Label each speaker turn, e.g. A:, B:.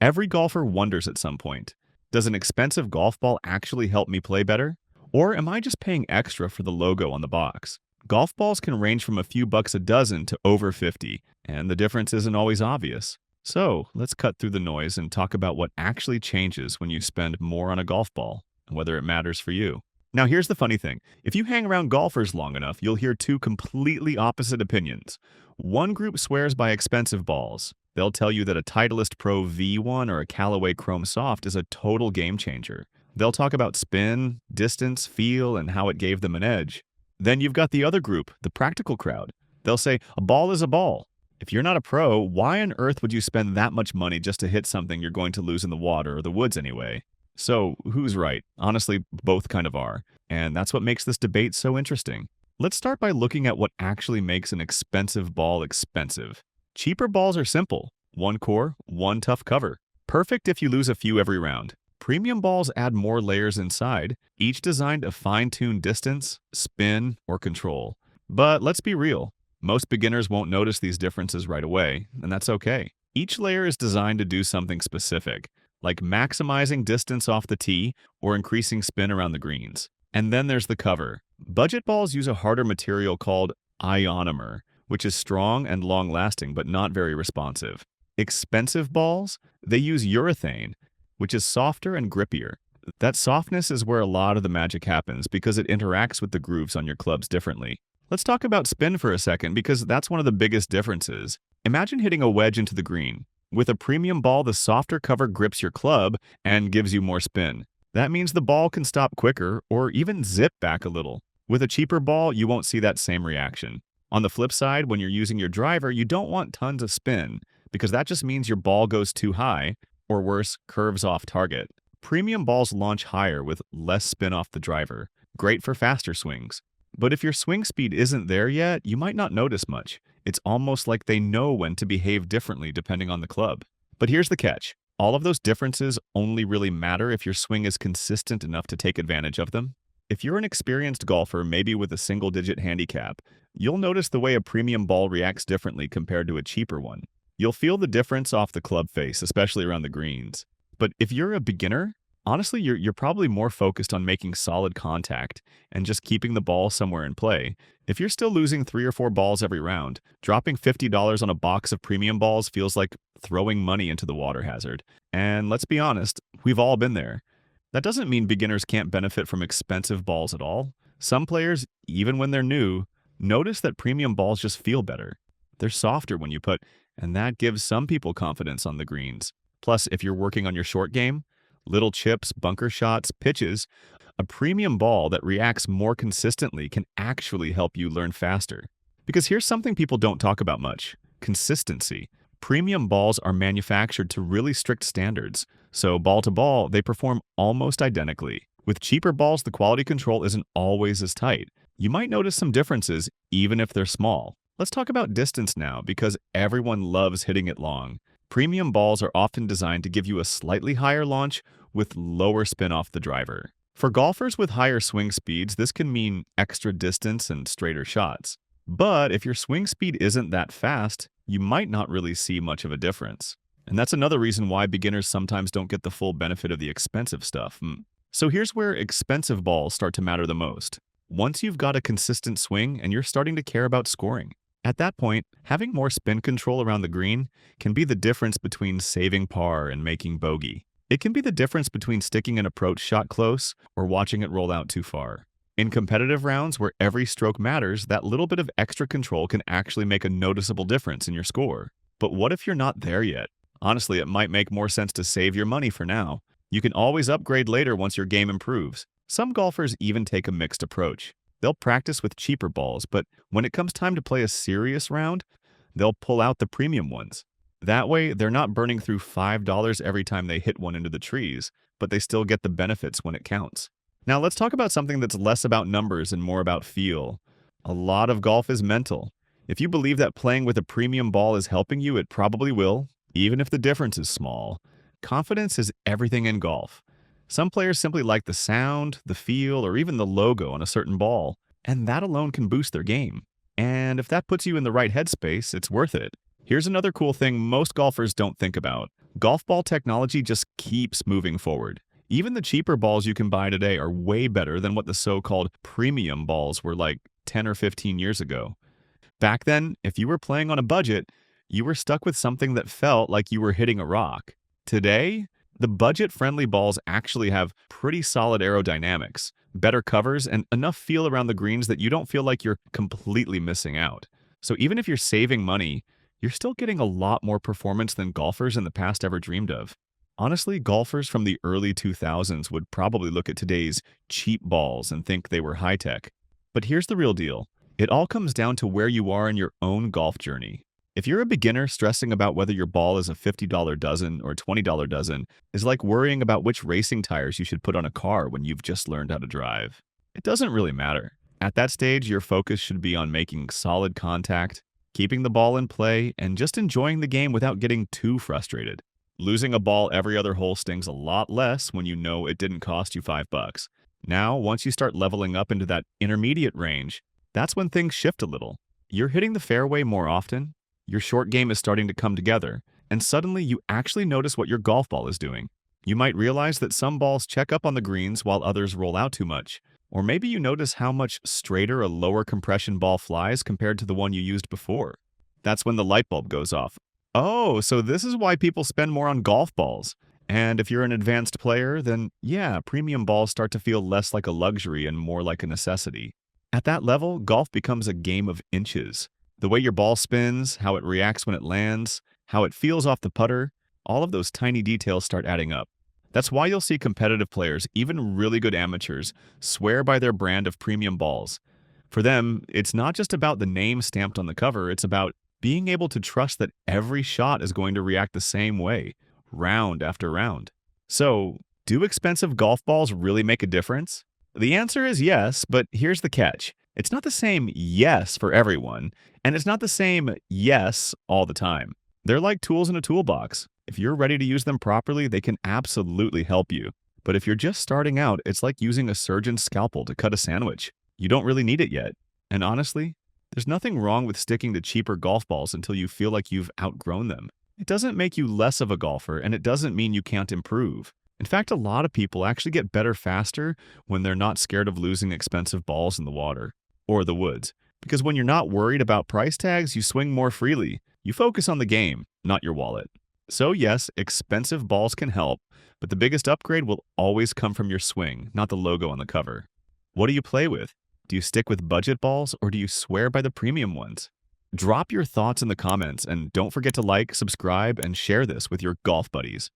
A: Every golfer wonders at some point, does an expensive golf ball actually help me play better? Or am I just paying extra for the logo on the box? Golf balls can range from a few bucks a dozen to over 50, and the difference isn't always obvious. So let's cut through the noise and talk about what actually changes when you spend more on a golf ball and whether it matters for you. Now, here's the funny thing. If you hang around golfers long enough, you'll hear two completely opposite opinions. One group swears by expensive balls. They'll tell you that a Titleist Pro V1 or a Callaway Chrome Soft is a total game changer. They'll talk about spin, distance, feel, and how it gave them an edge. Then you've got the other group, the practical crowd. They'll say, a ball is a ball. If you're not a pro, why on earth would you spend that much money just to hit something you're going to lose in the water or the woods anyway? So, who's right? Honestly, both kind of are. And that's what makes this debate so interesting. Let's start by looking at what actually makes an expensive ball expensive. Cheaper balls are simple. One core, one tough cover. Perfect if you lose a few every round. Premium balls add more layers inside, each designed to fine-tune distance, spin, or control. But let's be real. Most beginners won't notice these differences right away, and that's okay. Each layer is designed to do something specific, like maximizing distance off the tee or increasing spin around the greens. And then there's the cover. Budget balls use a harder material called ionomer, which is strong and long-lasting but not very responsive. Expensive balls, they use urethane, which is softer and grippier. That softness is where a lot of the magic happens because it interacts with the grooves on your clubs differently. Let's talk about spin for a second because that's one of the biggest differences. Imagine hitting a wedge into the green. With a premium ball, the softer cover grips your club and gives you more spin. That means the ball can stop quicker or even zip back a little. With a cheaper ball, you won't see that same reaction. On the flip side, when you're using your driver, you don't want tons of spin because that just means your ball goes too high, or worse, curves off target. Premium balls launch higher with less spin off the driver, great for faster swings. But if your swing speed isn't there yet, you might not notice much. It's almost like they know when to behave differently depending on the club. But here's the catch. All of those differences only really matter if your swing is consistent enough to take advantage of them. If you're an experienced golfer, maybe with a single-digit handicap, you'll notice the way a premium ball reacts differently compared to a cheaper one. You'll feel the difference off the club face, especially around the greens. But if you're a beginner, honestly, you're probably more focused on making solid contact and just keeping the ball somewhere in play. If you're still losing 3 or 4 balls every round, dropping $50 on a box of premium balls feels like throwing money into the water hazard. And let's be honest, we've all been there. That doesn't mean beginners can't benefit from expensive balls at all. Some players, even when they're new, notice that premium balls just feel better. They're softer when you put, and that gives some people confidence on the greens. Plus, if you're working on your short game, little chips, bunker shots, pitches, a premium ball that reacts more consistently can actually help you learn faster. Because here's something people don't talk about much: consistency. Premium balls are manufactured to really strict standards, so ball to ball, they perform almost identically. With cheaper balls, the quality control isn't always as tight. You might notice some differences, even if they're small. Let's talk about distance now, because everyone loves hitting it long. Premium balls are often designed to give you a slightly higher launch with lower spin off the driver. For golfers with higher swing speeds, this can mean extra distance and straighter shots. But if your swing speed isn't that fast, you might not really see much of a difference. And that's another reason why beginners sometimes don't get the full benefit of the expensive stuff. So here's where expensive balls start to matter the most. Once you've got a consistent swing and you're starting to care about scoring. At that point, having more spin control around the green can be the difference between saving par and making bogey. It can be the difference between sticking an approach shot close or watching it roll out too far. In competitive rounds where every stroke matters, that little bit of extra control can actually make a noticeable difference in your score. But what if you're not there yet? Honestly, it might make more sense to save your money for now. You can always upgrade later once your game improves. Some golfers even take a mixed approach. They'll practice with cheaper balls, but when it comes time to play a serious round, they'll pull out the premium ones. That way, they're not burning through $5 every time they hit one into the trees, but they still get the benefits when it counts. Now, let's talk about something that's less about numbers and more about feel. A lot of golf is mental. If you believe that playing with a premium ball is helping you, it probably will, even if the difference is small. Confidence is everything in golf. Some players simply like the sound, the feel, or even the logo on a certain ball, and that alone can boost their game. And if that puts you in the right headspace, it's worth it. Here's another cool thing most golfers don't think about. Golf ball technology just keeps moving forward. Even the cheaper balls you can buy today are way better than what the so-called premium balls were like 10 or 15 years ago. Back then, if you were playing on a budget, you were stuck with something that felt like you were hitting a rock. Today, the budget-friendly balls actually have pretty solid aerodynamics, better covers, and enough feel around the greens that you don't feel like you're completely missing out. So even if you're saving money, you're still getting a lot more performance than golfers in the past ever dreamed of. Honestly, golfers from the early 2000s would probably look at today's cheap balls and think they were high-tech. But here's the real deal. It all comes down to where you are in your own golf journey. If you're a beginner, stressing about whether your ball is a $50 dozen or $20 dozen is like worrying about which racing tires you should put on a car when you've just learned how to drive. It doesn't really matter. At that stage, your focus should be on making solid contact, keeping the ball in play, and just enjoying the game without getting too frustrated. Losing a ball every other hole stings a lot less when you know it didn't cost you $5. Now, once you start leveling up into that intermediate range, that's when things shift a little. You're hitting the fairway more often, your short game is starting to come together, and suddenly you actually notice what your golf ball is doing. You might realize that some balls check up on the greens while others roll out too much. Or maybe you notice how much straighter a lower compression ball flies compared to the one you used before. That's when the light bulb goes off. Oh, so this is why people spend more on golf balls. And if you're an advanced player, then yeah, premium balls start to feel less like a luxury and more like a necessity. At that level, golf becomes a game of inches. The way your ball spins, how it reacts when it lands, how it feels off the putter, all of those tiny details start adding up. That's why you'll see competitive players, even really good amateurs, swear by their brand of premium balls. For them, it's not just about the name stamped on the cover, it's about being able to trust that every shot is going to react the same way, round after round. So, do expensive golf balls really make a difference? The answer is yes, but here's the catch. It's not the same yes for everyone, and it's not the same yes all the time. They're like tools in a toolbox. If you're ready to use them properly, they can absolutely help you. But if you're just starting out, it's like using a surgeon's scalpel to cut a sandwich. You don't really need it yet. And honestly, there's nothing wrong with sticking to cheaper golf balls until you feel like you've outgrown them. It doesn't make you less of a golfer, and it doesn't mean you can't improve. In fact, a lot of people actually get better faster when they're not scared of losing expensive balls in the water or the woods. Because when you're not worried about price tags, you swing more freely. You focus on the game, not your wallet. So yes, expensive balls can help, but the biggest upgrade will always come from your swing, not the logo on the cover. What do you play with? Do you stick with budget balls or do you swear by the premium ones? Drop your thoughts in the comments and don't forget to like, subscribe, and share this with your golf buddies.